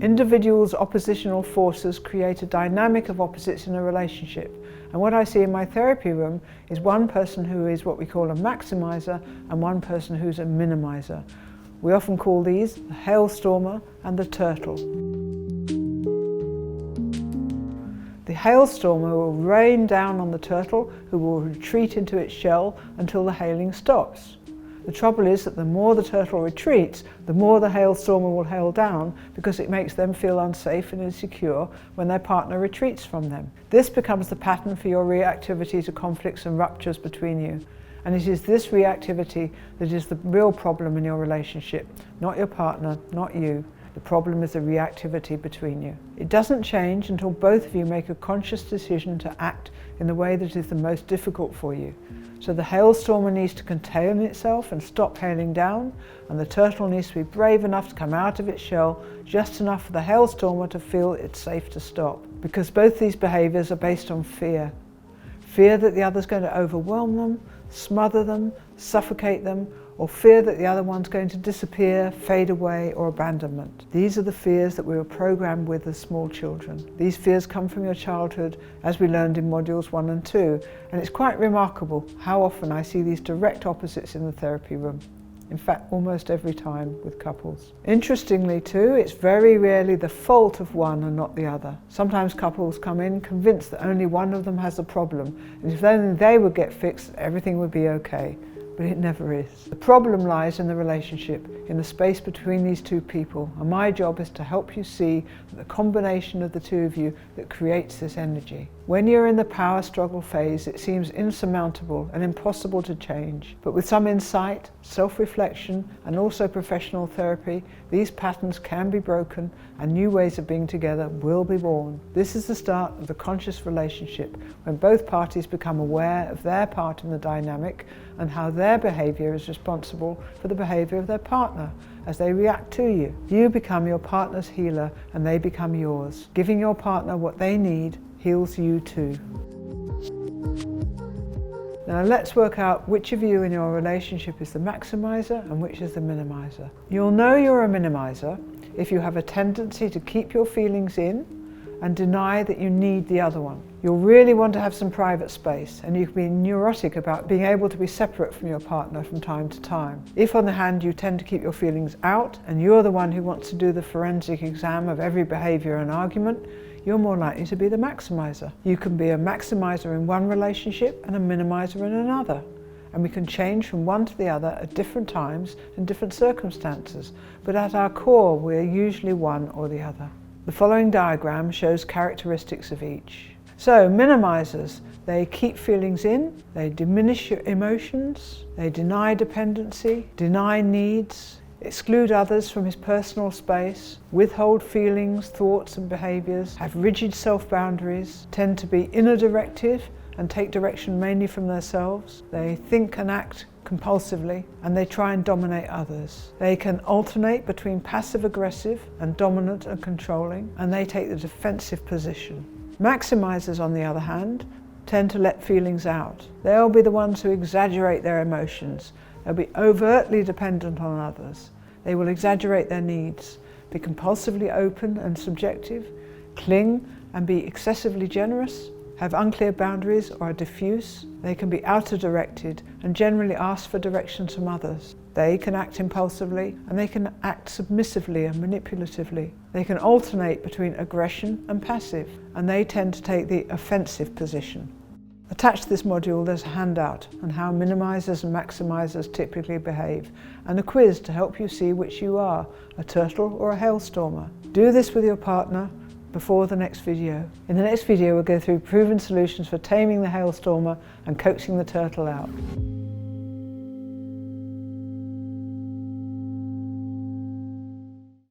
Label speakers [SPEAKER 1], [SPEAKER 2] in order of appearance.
[SPEAKER 1] Individuals' oppositional forces create a dynamic of opposites in a relationship. And what I see in my therapy room is one person who is what we call a maximizer and one person who's a minimizer. We often call these the Hailstormer and the turtle. The Hailstormer will rain down on the turtle, who will retreat into its shell until the hailing stops. The trouble is that the more the turtle retreats, the more the Hailstormer will hail down, because it makes them feel unsafe and insecure when their partner retreats from them. This becomes the pattern for your reactivity to conflicts and ruptures between you. And it is this reactivity that is the real problem in your relationship, not your partner, not you. The problem is the reactivity between you. It doesn't change until both of you make a conscious decision to act in the way that is the most difficult for you. So the Hailstormer needs to contain itself and stop hailing down, and the turtle needs to be brave enough to come out of its shell, just enough for the Hailstormer to feel it's safe to stop. Because both these behaviours are based on fear. Fear that the other's going to overwhelm them, smother them, suffocate them, or fear that the other one's going to disappear, fade away, or abandonment. These are the fears that we were programmed with as small children. These fears come from your childhood, as we learned in modules 1 and 2, and it's quite remarkable how often I see these direct opposites in the therapy room. In fact, almost every time with couples. Interestingly too, it's very rarely the fault of one and not the other. Sometimes couples come in convinced that only one of them has a problem, and if only they would get fixed, everything would be okay. But it never is. The problem lies in the relationship, in the space between these two people, and my job is to help you see the combination of the two of you that creates this energy. When you're in the power struggle phase, it seems insurmountable and impossible to change. But with some insight, self-reflection, and also professional therapy, these patterns can be broken and new ways of being together will be born. This is the start of the conscious relationship, when both parties become aware of their part in the dynamic and how their behaviour is responsible for the behaviour of their partner as they react to you. You become your partner's healer and they become yours. Giving your partner what they need heals you too. Now let's work out which of you in your relationship is the maximizer and which is the minimizer. You'll know you're a minimizer if you have a tendency to keep your feelings in and deny that you need the other one. You'll really want to have some private space, and you can be neurotic about being able to be separate from your partner from time to time. If on the hand you tend to keep your feelings out and you're the one who wants to do the forensic exam of every behaviour and argument, you're more likely to be the maximizer. You can be a maximizer in one relationship and a minimizer in another. And we can change from one to the other at different times in different circumstances, but at our core we're usually one or the other. The following diagram shows characteristics of each. So, minimizers, they keep feelings in, they diminish your emotions, they deny dependency, deny needs, exclude others from his personal space, withhold feelings, thoughts and behaviours, have rigid self-boundaries, tend to be inner directive and take direction mainly from themselves. They think and act compulsively, and they try and dominate others. They can alternate between passive-aggressive and dominant and controlling, and they take the defensive position. Maximizers, on the other hand, tend to let feelings out. They'll be the ones who exaggerate their emotions. They'll be overtly dependent on others. They will exaggerate their needs, be compulsively open and subjective, cling and be excessively generous, have unclear boundaries or are diffuse. They can be outer-directed and generally ask for directions from others. They can act impulsively and they can act submissively and manipulatively. They can alternate between aggression and passive, and they tend to take the offensive position. Attached to this module there's a handout on how minimizers and maximizers typically behave, and a quiz to help you see which you are, a turtle or a hailstormer. Do this with your partner before the next video. In the next video we'll go through proven solutions for taming the hailstormer and coaxing the turtle out.